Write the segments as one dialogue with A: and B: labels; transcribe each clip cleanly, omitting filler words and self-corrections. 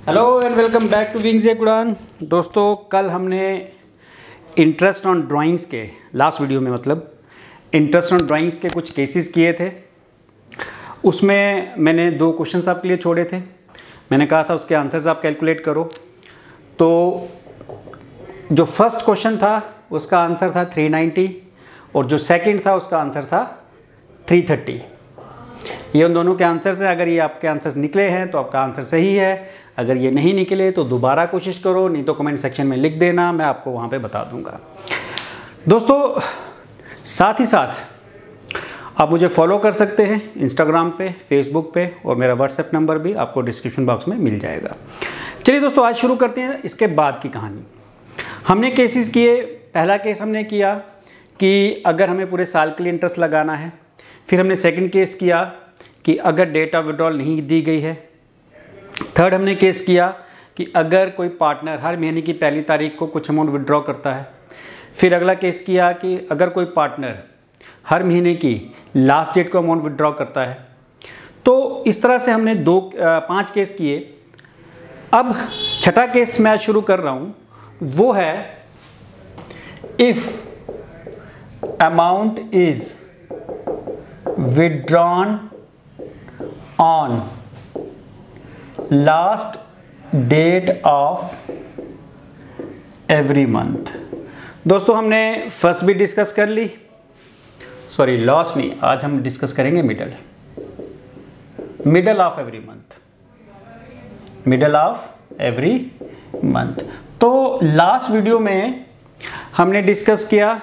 A: Hello and welcome back to Wings Udaan. दोस्तों, कल हमने इंटरेस्ट ऑन ड्राइंग्स के लास्ट वीडियो में इंटरेस्ट ऑन ड्राइंग्स के कुछ केसेस किए थे। उसमें मैंने 2 क्वेश्चंस आपके लिए छोड़े थे। मैंने कहा था उसके आंसर्स आप कैलकुलेट करो। तो जो फर्स्ट क्वेश्चन था उसका आंसर था 390 और जो सेकंड था उसका आंसर था 330। ये उन दोनों के आंसर्स हैं। अगर ये आपके आंसर्स निकले हैं तो आपका आंसर सही है, अगर ये नहीं निकले तो दोबारा कोशिश करो, नहीं तो कमेंट सेक्शन में लिख देना, मैं आपको वहाँ पे बता दूंगा। दोस्तों, साथ ही साथ आप मुझे फॉलो कर सकते हैं इंस्टाग्राम पे, फेसबुक पे, और मेरा व्हाट्सएप नंबर भी आपको डिस्क्रिप्शन बॉक्स में मिल जाएगा। चलिए दोस्तों, आज शुरू करते हैं इसके बाद की कहानी। हमने केसेस किए। पहला केस हमने किया कि अगर हमें पूरे साल के लिए इंटरेस्ट लगाना है। फिर हमने सेकंड केस किया कि अगर डेट ऑफ विड्रॉल नहीं दी गई है। थर्ड हमने केस किया कि अगर कोई पार्टनर हर महीने की पहली तारीख को कुछ अमाउंट विड्रॉ करता है। फिर अगला केस किया कि अगर कोई पार्टनर हर महीने की लास्ट डेट को अमाउंट विड्रॉ करता है। तो इस तरह से हमने 5 केस किए। अब छठा केस मैं शुरू कर रहा हूँ, वो है if amount is withdrawn on last date of every month। दोस्तों, हमने फर्स्ट भी डिस्कस कर ली, सॉरी लास्ट नहीं, आज हम डिस्कस करेंगे मिडल ऑफ एवरी मंथ। तो लास्ट वीडियो में हमने डिस्कस किया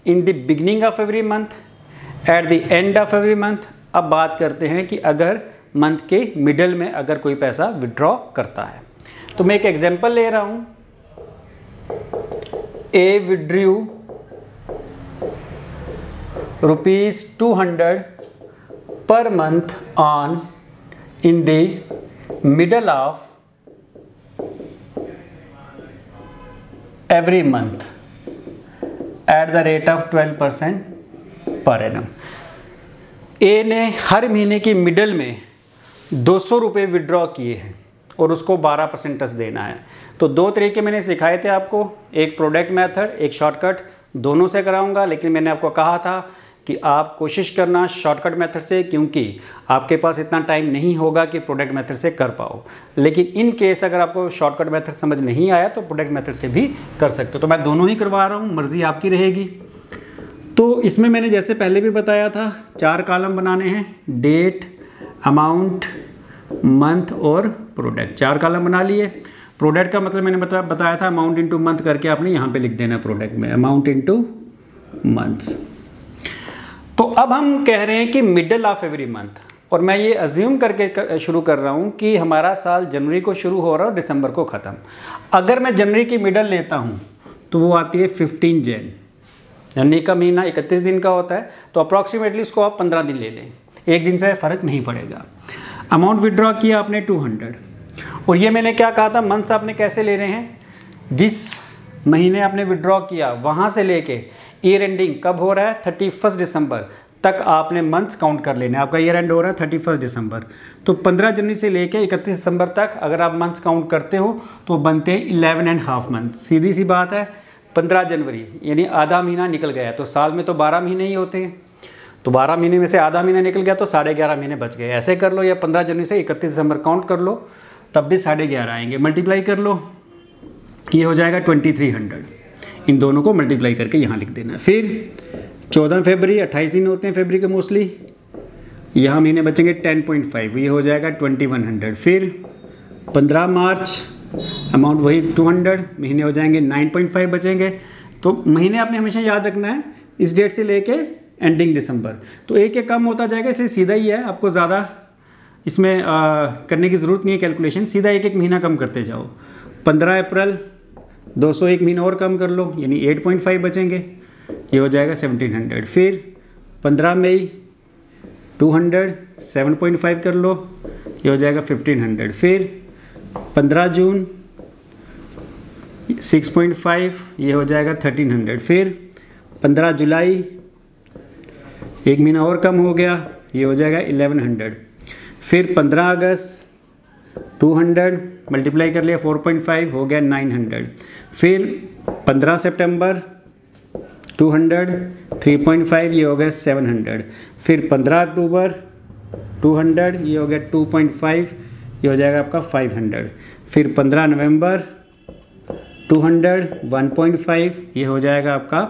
A: in the beginning of every month, at the end of every month. अब बात करते हैं कि अगर मंथ के मिडल में अगर कोई पैसा विड्रॉ करता है। तो मैं एक एग्जांपल ले रहा हूं। ए withdrew ₹200 per month on in the middle of every month at the rate of 12% per annum. ए ने हर महीने की मिडल में 200 रुपये विड्रॉ किए हैं और उसको 12% इंटरेस्ट देना है। तो 2 तरीके मैंने सिखाए थे आपको, एक प्रोडक्ट मेथड, एक शॉर्टकट। दोनों से कराऊंगा, लेकिन मैंने आपको कहा था कि आप कोशिश करना शॉर्टकट मेथड से, क्योंकि आपके पास इतना टाइम नहीं होगा कि प्रोडक्ट मेथड से कर पाओ। लेकिन इन केस अगर आपको शॉर्टकट मेथड समझ नहीं आया तो प्रोडक्ट मेथड से भी कर सकते हो। तो मैं दोनों ही करवा रहा हूँ, मर्जी आपकी रहेगी। तो इसमें मैंने जैसे पहले भी बताया था 4 कॉलम बनाने हैं, डेट, अमाउंट, मंथ और प्रोडक्ट। 4 कॉलम बना लिए। प्रोडक्ट का मतलब मैंने बताया था अमाउंट इंटू मंथ करके आपने यहाँ पे लिख देना प्रोडक्ट में, अमाउंट इंटू मंथ्स। तो अब हम कह रहे हैं कि मिडल ऑफ एवरी मंथ, और मैं ये अज्यूम करके शुरू कर रहा हूँ कि हमारा साल जनवरी को शुरू हो रहा है और दिसंबर को ख़त्म। अगर मैं जनवरी की मिडल लेता हूँ तो वो आती है 15 जैन। जनवरी का महीना 31 दिन का होता है, तो अप्रॉक्सीमेटली उसको आप 15 दिन ले लें, 1 दिन से फ़र्क नहीं पड़ेगा। अमाउंट विड्रॉ किया आपने 200, और ये मैंने क्या कहा था, मंथ्स आपने कैसे ले रहे हैं, जिस महीने आपने विड्रॉ किया वहाँ से लेके ईयर एंडिंग कब हो रहा है 31 दिसंबर तक आपने मंथ्स काउंट कर लेने। आपका ईयर एंड हो रहा है 31 दिसंबर, तो 15 जनवरी से लेके 31 दिसंबर तक अगर आप मंथ्स काउंट करते हो तो बनते हैं 11.5 मंथ। सीधी सी बात है, 15 जनवरी यानी आधा महीना निकल गया। तो साल में तो 12 महीने ही होते हैं, तो 12 महीने में से आधा महीना निकल गया तो 11.5 महीने बच गए। ऐसे कर लो, या 15 जनवरी से 31 दिसंबर काउंट कर लो, तब भी 11.5 आएंगे। मल्टीप्लाई कर लो, ये हो जाएगा 2300। इन दोनों को मल्टीप्लाई करके यहाँ लिख देना। फिर 14 फरवरी, 28 दिन होते हैं फरवरी के मोस्टली, यहाँ महीने बचेंगे 10.5, ये हो जाएगा 2100। फिर 15 मार्च, अमाउंट वही 200, महीने हो जाएंगे 9.5 बचेंगे। तो महीने आपने हमेशा याद रखना है इस डेट से लेके एंडिंग दिसंबर। तो एक कम होता जाएगा, इसलिए सीधा ही है, आपको ज़्यादा इसमें करने की ज़रूरत नहीं है कैलकुलेशन, सीधा एक महीना कम करते जाओ। 15 अप्रैल 201 महीना और कम कर लो, यानी 8.5 बचेंगे, ये हो जाएगा 1700। फिर 15 मई 200, 7.5 कर लो, ये हो जाएगा 1500। फिर 15 जून 6.5, ये हो जाएगा 1300। फिर 15 जुलाई, 1 महीना और कम हो गया, ये हो जाएगा 1100। फिर 15 अगस्त 200 मल्टीप्लाई कर लिया 4.5 हो गया 900। फिर 15 सितंबर 200 3.5 ये हो गया 700। फिर 15 अक्टूबर 200 ये हो गया 2.5 ये हो जाएगा आपका 500। फिर 15 नवंबर 200 1.5 ये हो जाएगा आपका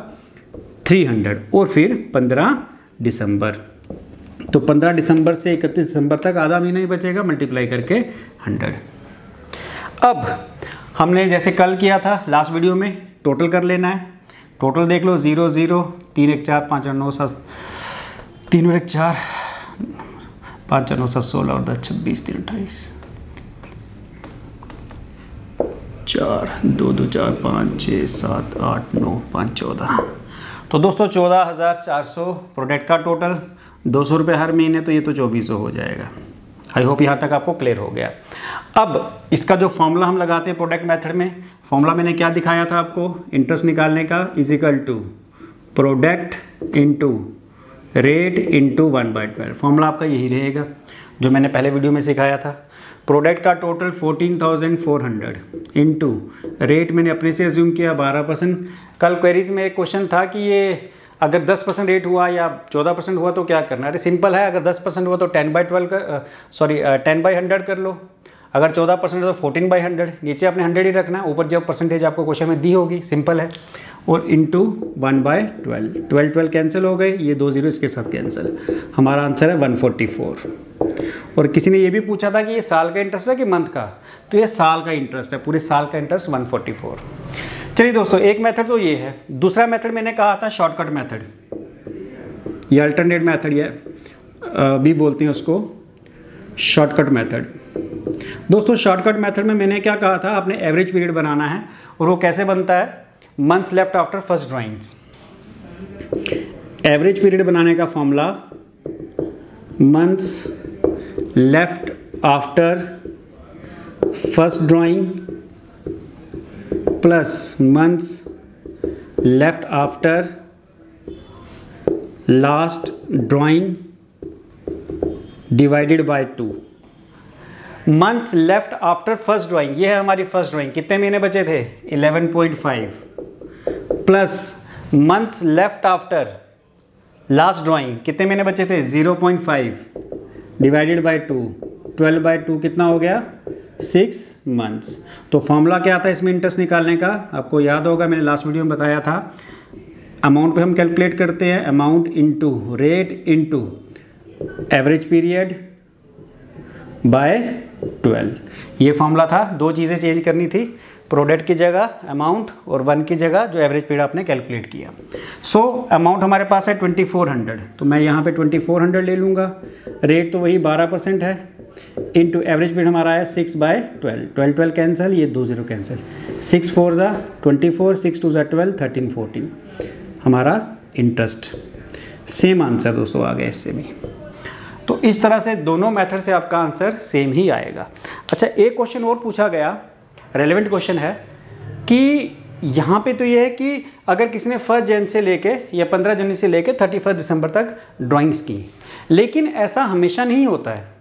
A: 300। और फिर 15 दिसंबर, तो 15 दिसंबर से 31 दिसंबर तक आधा महीना ही बचेगा, मल्टीप्लाई करके 100। अब हमने जैसे कल किया था लास्ट वीडियो में टोटल कर लेना है। टोटल देख लो 0 0 3 1 4 5 9 7 3 1 4 5 9 7 16 और 10 26 3 28 4 2 2 4 5 6 7 8 9 5 14। तो दोस्तों 14,400 प्रोडक्ट का टोटल, 200 रुपये हर महीने, तो ये तो 2400 हो जाएगा। आई होप यहाँ तक आपको क्लियर हो गया। अब इसका जो फॉर्मूला हम लगाते हैं प्रोडक्ट मेथड में, फॉर्मूला मैंने क्या दिखाया था आपको, इंटरेस्ट निकालने का is equal to product into rate into 1/12। Formula आपका यही रहेगा जो मैंने पहले वीडियो में सिखाया था। प्रोडक्ट का टोटल 14,400 इंटू रेट मैंने अपने से एज्यूम किया 12%। कल क्वेरीज में एक क्वेश्चन था कि ये अगर 10% रेट हुआ या 14% हुआ तो क्या करना। अरे सिंपल है, अगर 10% हुआ तो 10/100 कर लो, अगर 14% है तो 14/100, नीचे आपने 100 ही रखना है, ऊपर जब परसेंटेज आपको क्वेश्चन में दी होगी, सिंपल है। और इंटू 1/12, 12 कैंसिल हो गए, ये 2 0 इसके साथ कैंसिल, हमारा आंसर है 144। और किसी ने ये भी पूछा था कि ये साल का इंटरेस्ट है कि मंथ का, तो ये साल का इंटरेस्ट है, पूरे साल का इंटरेस्ट 144। चलिए दोस्तों, एक मेथड तो ये है। दूसरा मेथड मैंने कहा था शॉर्टकट मेथड, ये अल्टरनेट मेथड है, भी बोलते हैं उसको शॉर्टकट मेथड। दोस्तों शॉर्टकट मेथड में मैंने क्या कहा था, आपने एवरेज पीरियड बनाना है, और वो कैसे बनता है, months left after first drawings. Average period बनाने का formula months left after first drawing plus months left after last drawing divided by 2। Months left after first drawing, ये है हमारी फर्स्ट ड्राइंग, कितने महीने बचे थे 11.5, plus months left after last drawing, कितने महीने बचे थे 0.5 डिवाइडेड बाय 2, 12/2 कितना हो गया 6 मंथ्स। तो फॉर्मूला क्या था इसमें इंटरेस्ट निकालने का, आपको याद होगा मैंने लास्ट वीडियो में बताया था। अमाउंट पे हम कैलकुलेट करते हैं, amount into rate into average period by 12। ये फॉर्मूला था, दो चीज़ें चेंज करनी थी, प्रोडक्ट की जगह अमाउंट और 1 की जगह जो एवरेज पीरियड आपने कैलकुलेट किया। सो अमाउंट हमारे पास है 2400, तो मैं यहाँ पे 2400 ले लूँगा, रेट तो वही 12% है, इनटू एवरेज पीरियड हमारा है 6/12, 12 कैंसिल, ये 2 0 कैंसिल, 6 4 ज़ा 24, 6 2 ज़ा 12, 13 14 हमारा इंटरेस्ट। सेम आंसर दोस्तों आ गया इससे भी। तो इस तरह से दोनों मेथड से आपका आंसर सेम ही आएगा। अच्छा, एक क्वेश्चन और पूछा गया, रेलेवेंट क्वेश्चन है कि यहाँ पे तो ये है कि अगर किसी ने 1 जनवरी से लेके या 15 जनवरी से लेके 31 दिसंबर तक ड्राइंग्स की, लेकिन ऐसा हमेशा नहीं होता है।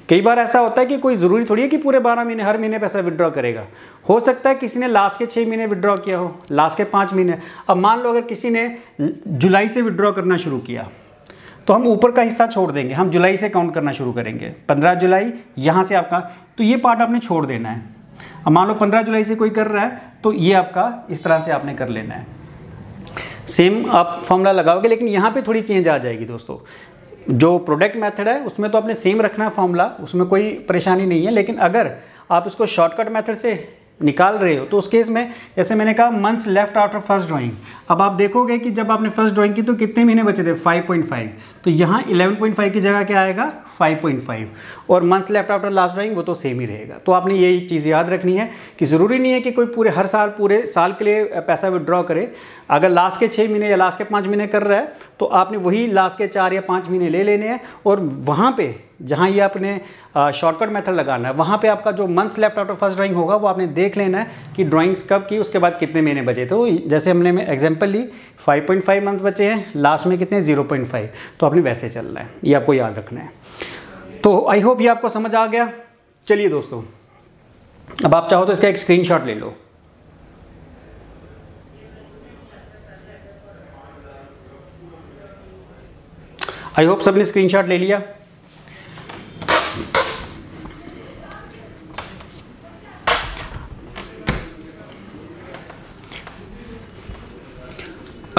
A: कई बार ऐसा होता है कि कोई ज़रूरी थोड़ी है कि पूरे 12 महीने हर महीने पैसा विड्रॉ करेगा। हो सकता है किसी ने लास्ट के 6 महीने विड्रॉ किया हो, लास्ट के 5 महीने। अब मान लो अगर किसी ने जुलाई से विड्रॉ करना शुरू किया, तो हम ऊपर का हिस्सा छोड़ देंगे, हम जुलाई से काउंट करना शुरू करेंगे, 15 जुलाई यहाँ से आपका, तो ये पार्ट आपने छोड़ देना है। अब मान लो 15 जुलाई से कोई कर रहा है, तो ये आपका इस तरह से आपने कर लेना है। सेम आप फॉर्मूला लगाओगे, लेकिन यहाँ पे थोड़ी चेंज आ जाएगी दोस्तों। जो प्रोडक्ट मेथड है उसमें तो आपने सेम रखना है फॉर्मूला, उसमें कोई परेशानी नहीं है। लेकिन अगर आप इसको शॉर्टकट मेथड से निकाल रहे हो, तो उस केस में जैसे मैंने कहा months left after first drawing, अब आप देखोगे कि जब आपने फर्स्ट ड्राइंग की तो कितने महीने बचे थे 5.5, तो यहाँ 11.5 की जगह क्या आएगा 5.5, और months left after last drawing वो तो सेम ही रहेगा। तो आपने यही चीज़ याद रखनी है कि ज़रूरी नहीं है कि कोई पूरे साल के लिए पैसा विड्रॉ करे। अगर लास्ट के 6 महीने या लास्ट के 5 महीने कर रहा है, तो आपने वही लास्ट के 4 या 5 महीने ले लेने हैं, और वहाँ पे जहाँ ये आपने शॉर्टकट मेथड लगाना है, वहाँ पे आपका जो months left after first drawing होगा वो आपने देख लेना है कि ड्राइंग्स कब की, उसके बाद कितने महीने बचे। तो जैसे हमने एग्जांपल ली 5.5 मंथ बचे हैं, लास्ट में कितने 0.5, तो आपने वैसे चलना है, ये आपको याद रखना है। तो आई होप ये आपको समझ आ गया। चलिए दोस्तों, अब आप चाहो तो इसका एक स्क्रीनशॉट ले लो। आई होप सबने स्क्रीनशॉट ले लिया।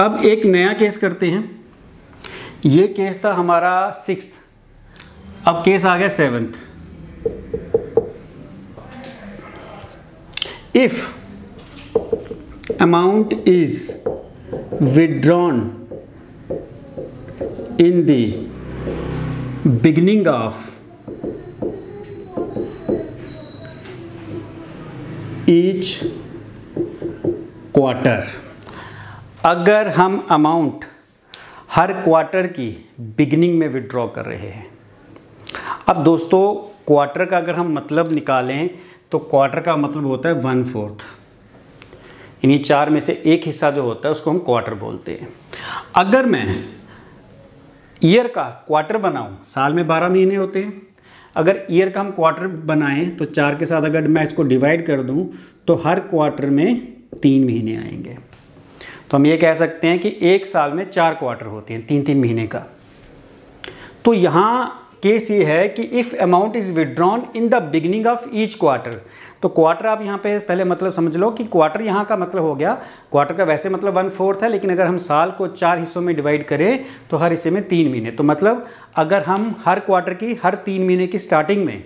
A: अब एक नया केस करते हैं। ये केस था हमारा 6th, अब केस आ गया 7th। If amount is withdrawn in the beginning of each quarter, अगर हम अमाउंट हर क्वार्टर की बिगिनिंग में विड्रॉ कर रहे हैं। अब दोस्तों क्वार्टर का अगर हम मतलब निकालें तो क्वार्टर का मतलब होता है 1/4, इन्हीं 4 में से एक हिस्सा जो होता है उसको हम क्वार्टर बोलते हैं। अगर मैं ईयर का क्वार्टर बनाऊं, साल में 12 महीने होते हैं, अगर ईयर का हम क्वार्टर बनाएं तो 4 के साथ अगर मैं इसको डिवाइड कर दूं तो हर क्वार्टर में 3 महीने आएंगे। तो हम ये कह सकते हैं कि एक साल में 4 क्वार्टर होते हैं, 3-3 महीने का। तो यहाँ केस ये है कि if amount is withdrawn in the beginning of each quarter, तो क्वार्टर आप यहाँ पे पहले मतलब समझ लो कि क्वार्टर यहाँ का मतलब हो गया, क्वार्टर का वैसे मतलब 1/4 है, लेकिन अगर हम साल को 4 हिस्सों में डिवाइड करें तो हर हिस्से में 3 महीने। तो मतलब अगर हम हर क्वार्टर की हर 3 महीने की स्टार्टिंग में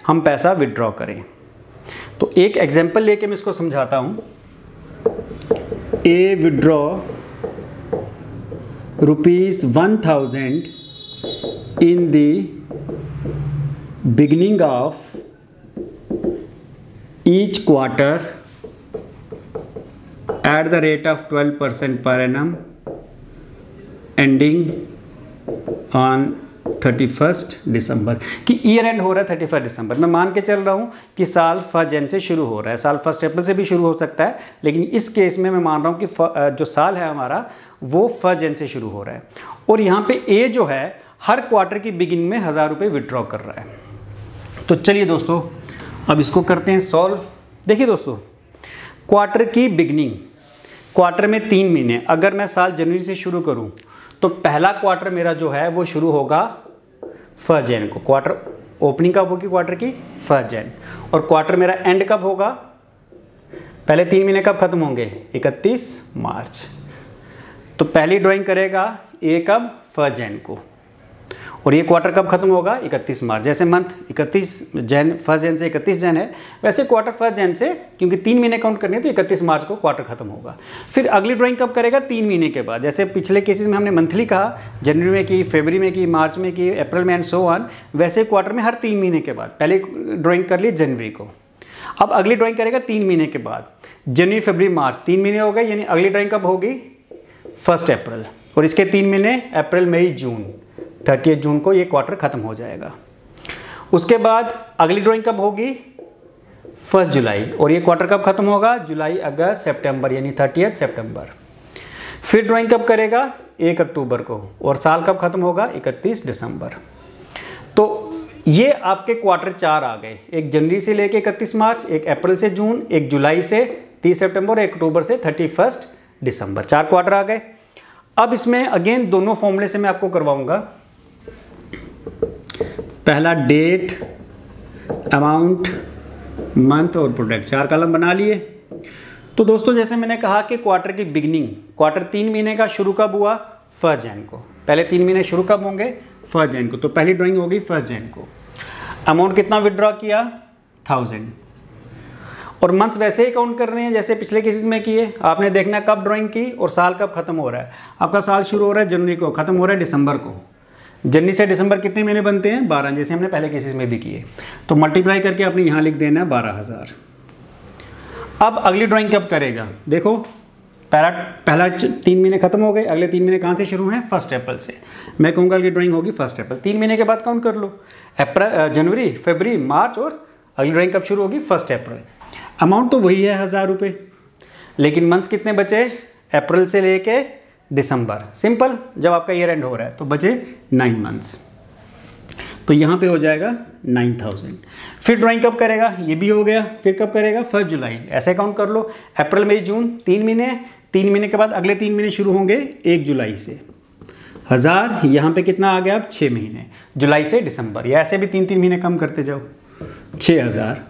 A: हम पैसा विड्रॉ करें, तो एक एग्जाम्पल लेके मैं इसको समझाता हूँ। ए withdraw ₹1000 in the beginning of each quarter at the rate of 12% per annum ending on 31st दिसंबर। कि ईयर एंड हो रहा है 31 दिसंबर। मैं मान के चल रहा हूँ कि साल 1 जनवरी से शुरू हो रहा है, साल 1 अप्रैल से भी शुरू हो सकता है, लेकिन इस केस में मैं मान रहा हूँ कि जो साल है हमारा वो 1 जनवरी से शुरू हो रहा है। और यहाँ पे ए जो है हर क्वार्टर की बिगिनिंग में 1000 रुपये विड्रॉ कर रहा है। तो चलिए दोस्तों अब इसको करते हैं सॉल्व। देखिए दोस्तों, क्वार्टर की बिगिनिंग, क्वार्टर में 3 महीने, अगर मैं साल जनवरी से शुरू करूं तो पहला क्वार्टर मेरा जो है वो शुरू होगा 1 जनवरी को। क्वार्टर ओपनिंग कब होगी क्वार्टर की? 1 जनवरी। और क्वार्टर मेरा एंड कब होगा? पहले 3 महीने कब खत्म होंगे? 31 मार्च। तो पहली ड्राइंग करेगा ए कब? 1 जनवरी को। और ये क्वार्टर कब खत्म होगा? 31 मार्च। जैसे मंथ 1 जनवरी से 31 जनवरी है, वैसे क्वार्टर 1 जनवरी से, क्योंकि 3 महीने काउंट करने हैं तो 31 मार्च को क्वार्टर खत्म होगा। फिर अगली ड्राइंग कब करेगा? 3 महीने के बाद। जैसे पिछले केसेस में हमने मंथली कहा, जनवरी में की, फरवरी में की, मार्च में की, अप्रैल में एंड सो ऑन, वैसे क्वार्टर में हर 3 महीने के बाद। पहले ड्राइंग कर ली जनवरी को, अब अगली ड्राइंग करेगा 3 महीने के बाद। जनवरी, फरवरी, मार्च 3 महीने हो गए, यानी अगली ड्राइंग कब होगी? 1 अप्रैल। और इसके 3 महीने अप्रैल, मई, जून, 30 जून को ये क्वार्टर खत्म हो जाएगा। उसके बाद अगली ड्राइंग कब होगी? 1 जुलाई। और ये क्वार्टर कब खत्म होगा? जुलाई, अगस्त, सितंबर, यानी 30 सितंबर। फिर ड्राइंग कब करेगा? 1 अक्टूबर को। और साल कब खत्म होगा? 31 दिसंबर। तो ये आपके क्वार्टर 4 आ गए, एक जनवरी से लेके 31 मार्च, एक अप्रैल से जून, एक जुलाई से 30 सितंबर, एक अक्टूबर से 31 दिसंबर। 4 क्वार्टर आ गए। अब इसमें अगेन दोनों फॉर्मूले से मैं आपको करवाऊंगा। पहला डेट, अमाउंट, मंथ और प्रोडक्ट, 4 कॉलम बना लिए। तो दोस्तों जैसे मैंने कहा कि क्वार्टर की बिगनिंग, क्वार्टर 3 महीने का शुरू कब हुआ? 1 जनवरी को। पहले 3 महीने शुरू कब होंगे? 1 जनवरी को। तो पहली ड्राइंग होगी 1 जनवरी को। अमाउंट कितना विड्रॉ किया? 1000। और मंथ वैसे ही काउंट कर रहे हैं जैसे पिछले केसेस में किए। आपने देखना कब ड्राइंग की और साल कब खत्म हो रहा है। आपका साल शुरू हो रहा है जनवरी को, खत्म हो रहा है दिसंबर को। जनवरी से दिसंबर कितने महीने बनते हैं? 12, जैसे हमने पहले केसेस में भी किए। तो मल्टीप्लाई करके आपने यहाँ लिख देना 12000। अब अगली ड्राइंग कब करेगा? देखो पहला 3 महीने खत्म हो गए, अगले 3 महीने कहाँ से शुरू हैं? 1 अप्रैल से। मैं कहूँगा अगली ड्राइंग होगी 1 अप्रैल। 3 महीने के बाद काउंट कर लो, अप्रैल, जनवरी, फरवरी, मार्च, और अगली ड्राइंग कब शुरू होगी? 1 अप्रैल। अमाउंट तो वही है 1000 रुपये, लेकिन मंथ्स कितने बचे? अप्रैल से लेके दिसंबर। सिंपल, जब आपका ईयर एंड हो रहा है तो बचे 9 मंथ्स। तो यहाँ पे हो जाएगा 9000। फिर ड्राइंग कब करेगा, ये भी हो गया। फिर कब करेगा, 1 जुलाई। ऐसे काउंट कर लो, अप्रैल मई जून 3 महीने, 3 महीने के बाद अगले 3 महीने शुरू होंगे 1 जुलाई से। 1000 यहाँ पे कितना आ गया अब, 6 महीने, जुलाई से दिसंबर, या ऐसे भी 3-3 महीने कम करते जाओ, 6000।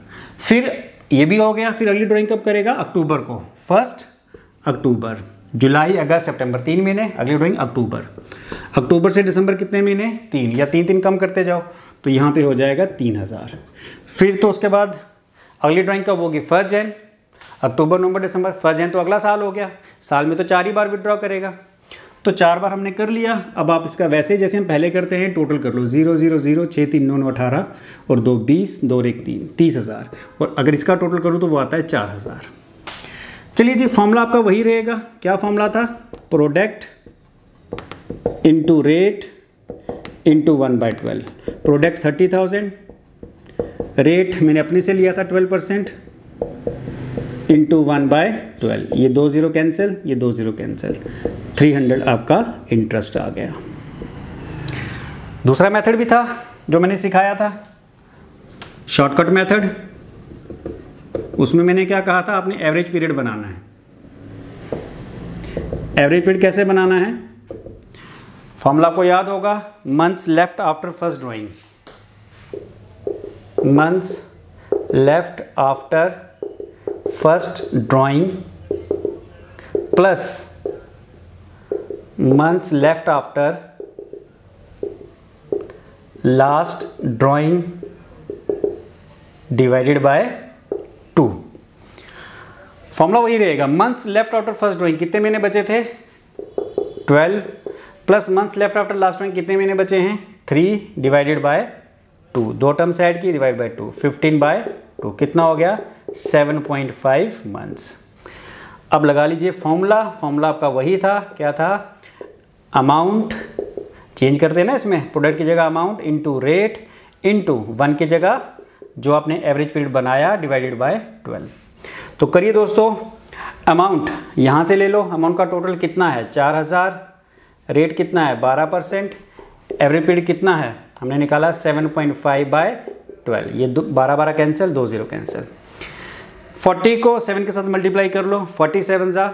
A: फिर ये भी हो गया। फिर अगली ड्राइंग कब करेगा, अक्टूबर को, 1 अक्टूबर, जुलाई अगस्त सितंबर 3 महीने, अगली ड्राइंग अक्टूबर। अक्टूबर से दिसंबर कितने महीने, 3, या 3 कम करते जाओ, तो यहाँ पे हो जाएगा 3000। फिर तो उसके बाद अगली ड्राइंग कब होगी, 1 जन, अक्टूबर नवंबर दिसंबर, 1 जन तो अगला साल हो गया। साल में तो 4 ही बार विड्रॉ करेगा, तो 4 बार हमने कर लिया। अब आप इसका वैसे जैसे हम पहले करते हैं टोटल कर लो, 0 0 0 6 3 9 9 18 और 2 20 2 और 1 3, 30,000। और अगर इसका टोटल करूँ तो वो आता है 4000। चलिए जी, फॉर्मूला आपका वही रहेगा। क्या फॉर्मूला था, product into rate into 1/12। Product 30,000, rate मैंने अपने से लिया था 12% इंटू 1/12। ये 2 0 कैंसिल, ये 2 0 कैंसिल, 300 आपका इंटरेस्ट आ गया। दूसरा मेथड भी था जो मैंने सिखाया था, शॉर्टकट मेथड। उसमें मैंने क्या कहा था, आपने एवरेज पीरियड बनाना है। एवरेज पीरियड कैसे बनाना है, फॉर्मूला आपको याद होगा, months left after first drawing, months left after first drawing plus months left after last drawing divided by 2। Formula वही रहेगा, months left after first drawing कितने महीने बचे थे, 12 plus months left after last drawing कितने महीने बचे हैं, 3 डिवाइडेड बाय 2, 2 टर्म्स ऐड की, डिवाइड बाय 2, 15/2 कितना हो गया, 7.5 मंथ्स। अब लगा लीजिए फॉर्मूला, फॉर्मूला आपका वही था, क्या था, अमाउंट चेंज करते हैं ना इसमें, प्रोडक्ट की जगह अमाउंट इंटू रेट इंटू 1 की जगह जो आपने एवरेज पीरियड बनाया डिवाइडेड बाय 12। तो करिए दोस्तों, अमाउंट यहाँ से ले लो, अमाउंट का टोटल कितना है 4000, रेट कितना है 12%, एवरेज पीरियड कितना है हमने निकाला 7.5/12, ये 12 कैंसिल, 2 0 कैंसिल। 40 को 7 के साथ मल्टीप्लाई कर लो, 47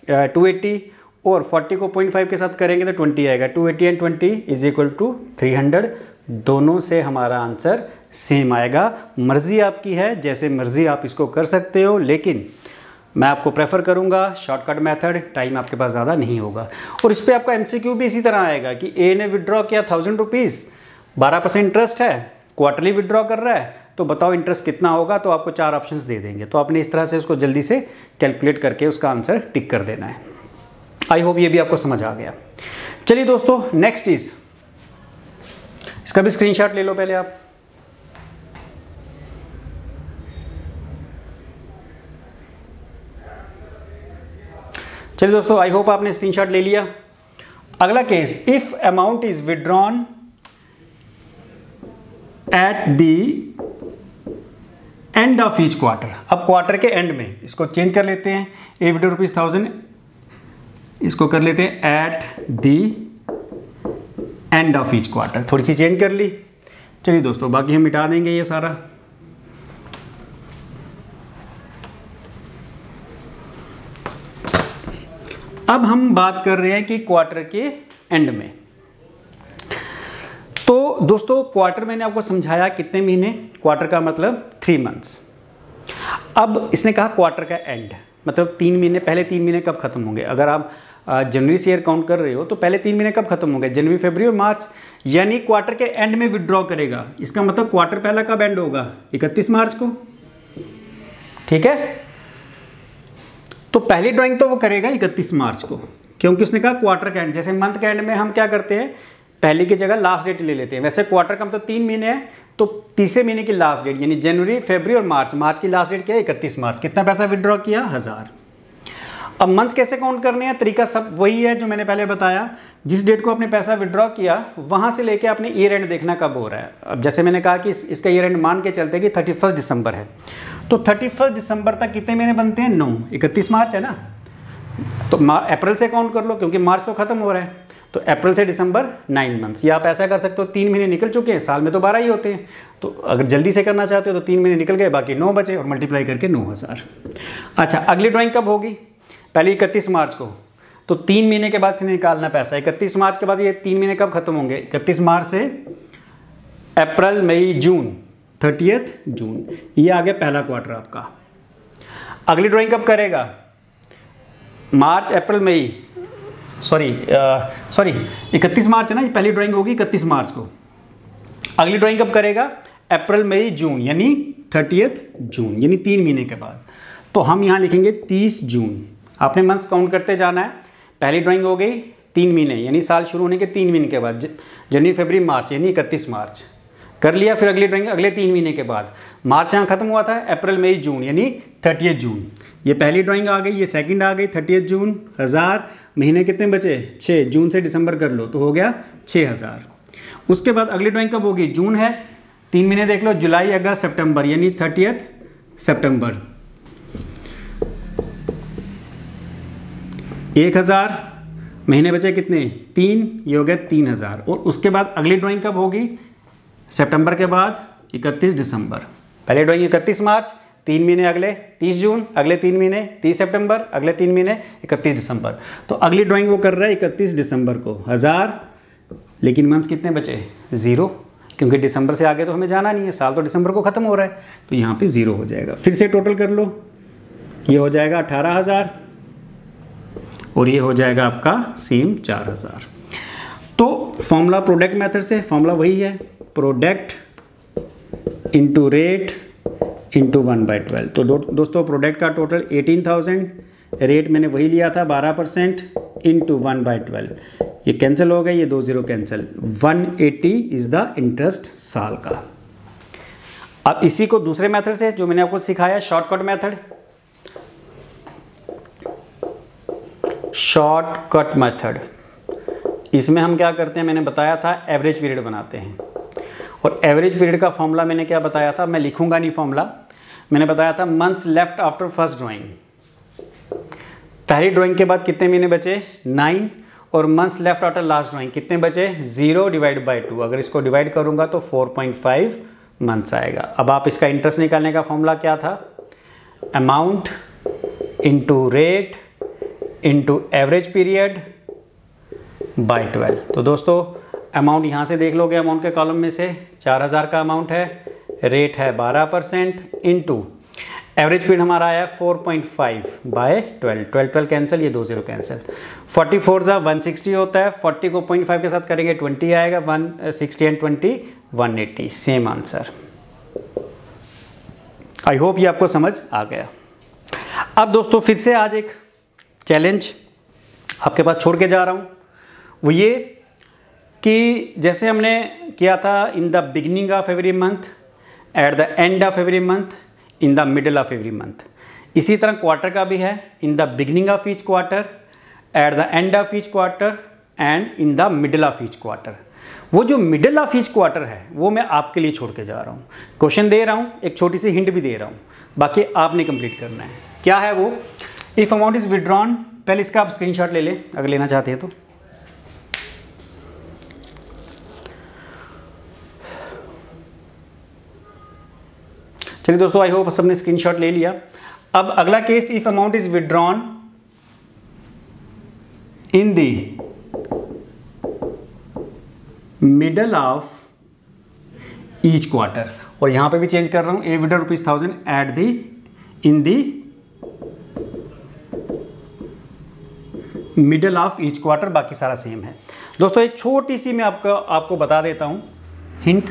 A: 280, और 40 को 0.5 के साथ करेंगे तो 20 आएगा, 280 एंड 20 इज इक्वल टू 300। दोनों से हमारा आंसर सेम आएगा। मर्जी आपकी है, जैसे मर्जी आप इसको कर सकते हो, लेकिन मैं आपको प्रेफर करूंगा शॉर्टकट मेथड, टाइम आपके पास ज़्यादा नहीं होगा। और इस पर आपका एमसीक्यू भी इसी तरह आएगा कि ए ने विड्रॉ किया 1000 रुपीज़, 12% इंटरेस्ट है, क्वार्टरली विड्रॉ कर रहा है, तो बताओ इंटरेस्ट कितना होगा, तो आपको 4 ऑप्शंस दे देंगे। तो आपने इस तरह से उसको जल्दी से कैलकुलेट करके उसका आंसर टिक कर देना है। आई होप ये भी आपको समझ आ गया। चलिए दोस्तों, नेक्स्ट इज, इसका भी स्क्रीनशॉट ले लो पहले आप। चलिए दोस्तों, आई होप आपने स्क्रीनशॉट ले लिया। अगला case, if amount is withdrawn at the end of each quarter. अब क्वार्टर के एंड में इसको चेंज कर लेते हैं, ए विड्रॉ ₹1000, इसको कर लेते हैं at the end of each quarter, थोड़ी सी चेंज कर ली। चलिए दोस्तों, बाकी हम मिटा देंगे ये सारा। अब हम बात कर रहे हैं कि क्वार्टर के एंड में। तो दोस्तों, क्वार्टर मैंने आपको समझाया कितने महीने, क्वार्टर का मतलब 3 मंथ्स। अब इसने कहा क्वार्टर का एंड मतलब 3 महीने, पहले 3 महीने कब खत्म होंगे। अगर आप जनवरी से ईयर काउंट कर रहे हो तो पहले 3 महीने कब खत्म होंगे, जनवरी फरवरी और मार्च, यानी क्वार्टर के एंड में विड्रॉ करेगा। इसका मतलब क्वार्टर पहला कब एंड होगा, 31 मार्च को, ठीक है। तो पहली ड्राइंग तो वो करेगा 31 मार्च को, क्योंकि उसने कहा क्वार्टर का एंड। जैसे मंथ के एंड में हम क्या करते हैं, पहली की जगह लास्ट डेट ले लेते हैं। वैसे क्वार्टर का मतलब 3 महीने है, तो तीसरे महीने की लास्ट डेट यानी जनवरी फरवरी और मार्च, मार्च की लास्ट डेट क्या है 31 मार्च। कितना पैसा विड्रॉ किया, 1000। अब मंथ कैसे काउंट करने हैं, तरीका सब वही है जो मैंने पहले बताया। जिस डेट को आपने पैसा विड्रॉ किया वहां से लेके आपने ईयर एंड देखना कब हो रहा है। अब जैसे मैंने कहा कि इसका ईयर एंड मान के चलते कि 31 दिसंबर है, तो 31 दिसंबर तक कितने महीने बनते हैं, 9, 31 मार्च है ना, तो अप्रैल से काउंट कर लो क्योंकि मार्च तो खत्म हो रहा है। तो अप्रैल से दिसंबर 9 मंथ्स। या आप ऐसा कर सकते हो 3 महीने निकल चुके हैं, साल में तो 12 ही होते हैं, तो अगर जल्दी से करना चाहते हो तो 3 महीने निकल गए, बाकी 9 बचे और मल्टीप्लाई करके 9000। अच्छा, अगली ड्राइंग कब होगी? पहले 31 मार्च को, तो 3 महीने के बाद से निकालना पैसा। 31 मार्च के बाद ये 3 महीने कब खत्म होंगे? 31 मार्च से अप्रैल मई जून, 30 जून, ये आ गया पहला क्वार्टर आपका। अगली ड्राइंग कब करेगा? मार्च अप्रैल मई, सॉरी 31 मार्च है ना, ये पहली ड्राइंग होगी 31 मार्च को। अगली ड्राइंग कब करेगा? अप्रैल मई जून, यानी 30 जून, यानी 3 महीने के बाद। तो हम यहाँ लिखेंगे 30 जून। आपने मंथ्स काउंट करते जाना है। पहली ड्राइंग हो गई 3 महीने, यानी साल शुरू होने के 3 महीने के बाद, जनवरी फरवरी मार्च, यानी 31 मार्च कर लिया। फिर अगली ड्राइंग अगले 3 महीने के बाद, मार्च यहाँ खत्म हुआ था, अप्रैल मई जून, यानी 30 जून। ये पहली ड्राइंग आ गई, ये सेकंड आ गई 30 जून। 1000 महीने कितने बचे? 6, जून से दिसंबर कर लो तो हो गया 6000। उसके बाद अगली ड्राइंग कब होगी? जून है, 3 महीने देख लो, जुलाई अगस्त सितंबर, यानी 30 सितंबर। 1000 महीने बचे कितने? 3, ये हो गया 3000। और उसके बाद अगली ड्राइंग कब होगी? सितंबर के बाद 31 दिसंबर। पहले ड्राइंग 31 मार्च, 3 महीने अगले 30 जून, अगले 3 महीने 30 सितंबर, अगले 3 महीने 31 दिसंबर। तो अगली ड्राइंग वो कर रहा है 31 दिसंबर को। 1000, लेकिन मंथ कितने बचे? 0, क्योंकि दिसंबर से आगे तो हमें जाना नहीं है, साल तो दिसंबर को ख़त्म हो रहा है, तो यहाँ पे 0 हो जाएगा। फिर से टोटल कर लो, ये हो जाएगा 18000 और ये हो जाएगा आपका सेम 4000। तो फॉर्मूला प्रोडक्ट मेथड से, फॉर्मूला वही है, प्रोडक्ट इंटू रेट इंटू 1/12। तो दोस्तों प्रोडक्ट का टोटल 18,000, रेट मैंने वही लिया था 12% इंटू 1/12। ये कैंसिल हो गया, ये 2 0 कैंसिल। 180 इज द इंटरेस्ट साल का। अब इसी को दूसरे मेथड से जो मैंने आपको सिखाया, शॉर्टकट मेथड, शॉर्टकट मेथड, इसमें हम क्या करते हैं, मैंने बताया था एवरेज पीरियड बनाते हैं। और एवरेज पीरियड का फॉर्मूला मैंने क्या बताया था, मैं लिखूंगा नहीं फॉर्मूला, मैंने बताया था months left after first drawing. पहली ड्राइंग के बाद कितने महीने बचे? 9, और months left after last drawing कितने बचे? 0 डिवाइड बाई 2। अगर इसको डिवाइड करूंगा तो 4.5 मंथ्स आएगा। अब आप इसका इंटरेस्ट निकालने का फॉर्मूला क्या था? Amount into rate into average period by 12। तो दोस्तों अमाउंट यहाँ से देख लोगे, अमाउंट के कॉलम में से 4000 का अमाउंट है, रेट है 12% इंटू एवरेज पीरियड हमारा आया 4.5 बाय 12। 12 कैंसिल, ये 2 0 कैंसिल। 44 जा 160 होता है, 40 को 0.5 के साथ करेंगे 20 आएगा, 160 and 20 180, same answer. I hope ये आपको समझ आ गया। अब दोस्तों फिर से आज एक चैलेंज आपके पास छोड़ के जा रहा हूँ, वो ये कि जैसे हमने किया था in the beginning of every month, at the end of every month, in the middle of every month, इसी तरह क्वार्टर का भी है, in the beginning of each quarter, at the end of each quarter and in the middle of each quarter. वो जो middle of each quarter है वो मैं आपके लिए छोड़ के जा रहा हूँ। क्वेश्चन दे रहा हूँ, एक छोटी सी हिंट भी दे रहा हूँ, बाकी आपने कंप्लीट करना है। क्या है वो? इफ अमाउंट इज विड्रॉन, पहले इसका आप स्क्रीनशॉट ले लें अगर लेना चाहते हैं तो। चलिए दोस्तों, आई होप सबने स्क्रीनशॉट ले लिया। अब अगला case, if amount is withdrawn in the middle of each quarter, और यहां पे भी चेंज कर रहा हूं, a withdraw ₹1000 at the in the middle of each quarter, बाकी सारा सेम है। दोस्तों एक छोटी सी मैं आपको बता देता हूं हिंट,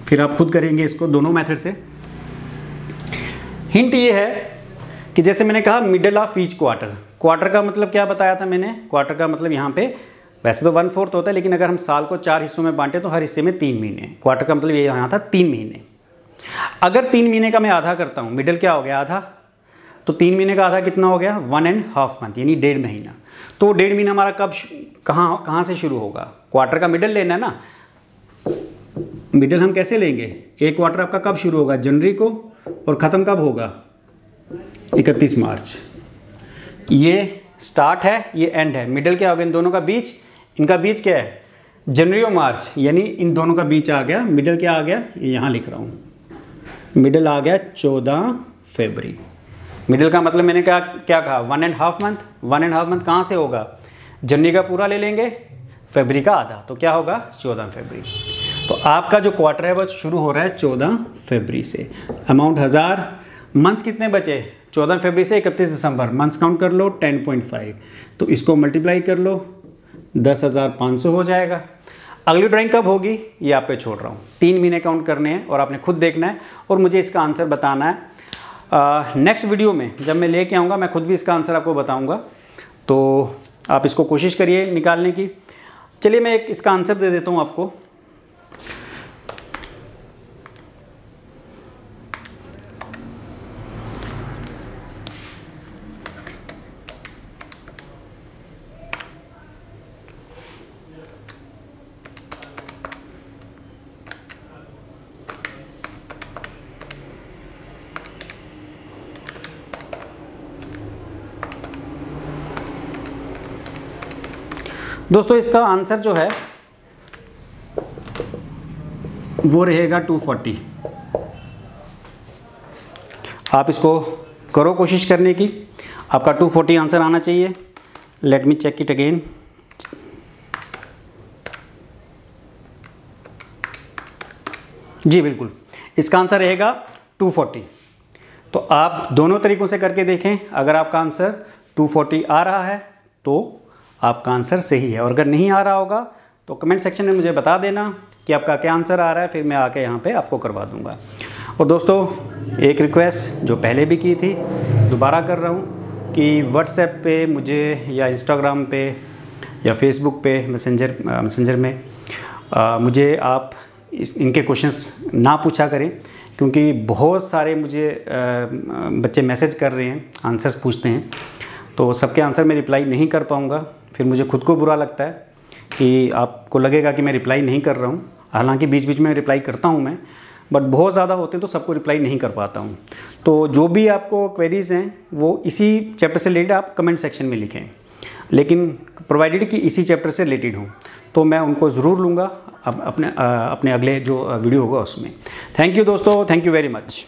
A: फिर आप खुद करेंगे इसको दोनों मेथड से। हिंट ये है कि जैसे मैंने कहा middle of each quarter, quarter का मतलब क्या बताया था मैंने? क्वार्टर का मतलब यहाँ पे वैसे तो 1/4 होता है, लेकिन अगर हम साल को 4 हिस्सों में बांटे तो हर हिस्से में 3 महीने। क्वार्टर का मतलब ये यहाँ था 3 महीने। अगर 3 महीने का मैं आधा करता हूँ, मिडल क्या हो गया? आधा। तो 3 महीने का आधा कितना हो गया? 1.5 मंथ, यानी 1.5 महीना। तो 1.5 महीना हमारा कब कहाँ से शुरू होगा? क्वार्टर का मिडल लेना है ना। मिडल हम कैसे लेंगे? एक क्वार्टर आपका कब शुरू होगा? जनवरी को, और ख़त्म कब होगा? 31 मार्च। ये स्टार्ट है, ये एंड है, मिडल क्या हो गया इन दोनों का बीच, इनका बीच क्या है जनवरी और मार्च, यानी इन दोनों का बीच आ गया, मिडल क्या आ गया, यहाँ लिख रहा हूँ, मिडल आ गया 14 फरवरी। मिडल का मतलब मैंने क्या कहा, 1.5 मंथ, 1.5 मंथ कहाँ से होगा, जनवरी का पूरा ले लेंगे, फरवरी का आधा, तो क्या होगा 14 फरवरी। तो आपका जो क्वार्टर है वो शुरू हो रहा है 14 फरवरी से। अमाउंट 1000, मंथ्स कितने बचे, 14 फरवरी से 31 दिसंबर, मंथ्स काउंट कर लो 10.5, तो इसको मल्टीप्लाई कर लो 10,500 हो जाएगा। अगली ड्राइंग कब होगी ये आप पे छोड़ रहा हूँ, 3 महीने काउंट करने हैं और आपने खुद देखना है और मुझे इसका आंसर बताना है। नेक्स्ट वीडियो में जब मैं लेके आऊँगा मैं खुद भी इसका आंसर आपको बताऊँगा, तो आप इसको कोशिश करिए निकालने की। चलिए मैं एक इसका आंसर दे देता हूँ आपको। दोस्तों इसका आंसर जो है वो रहेगा 240। आप इसको करो कोशिश करने की, आपका 240 आंसर आना चाहिए। Let me check it again. जी बिल्कुल, इसका आंसर रहेगा 240। तो आप दोनों तरीक़ों से करके देखें, अगर आपका आंसर 240 आ रहा है तो आपका आंसर सही है, और अगर नहीं आ रहा होगा तो कमेंट सेक्शन में मुझे बता देना कि आपका क्या आंसर आ रहा है, फिर मैं आके यहाँ पे आपको करवा दूँगा। और दोस्तों एक रिक्वेस्ट जो पहले भी की थी दोबारा कर रहा हूँ कि व्हाट्सएप पे मुझे या इंस्टाग्राम पे या फेसबुक पे मैसेंजर में मुझे आप इनके क्वेश्चंस ना पूछा करें, क्योंकि बहुत सारे मुझे बच्चे मैसेज कर रहे हैं, आंसर्स पूछते हैं, तो सबके आंसर मैं रिप्लाई नहीं कर पाऊँगा। फिर मुझे खुद को बुरा लगता है कि आपको लगेगा कि मैं रिप्लाई नहीं कर रहा हूँ, हालांकि बीच बीच में रिप्लाई करता हूँ मैं, बट बहुत ज़्यादा होते हैं तो सबको रिप्लाई नहीं कर पाता हूँ। तो जो भी आपको क्वेरीज़ हैं वो इसी चैप्टर से रिलेटेड आप कमेंट सेक्शन में लिखें, लेकिन प्रोवाइडेड कि इसी चैप्टर से रिलेटेड हो तो मैं उनको ज़रूर लूँगा अपने अगले जो वीडियो होगा उसमें। थैंक यू दोस्तों, थैंक यू वेरी मच।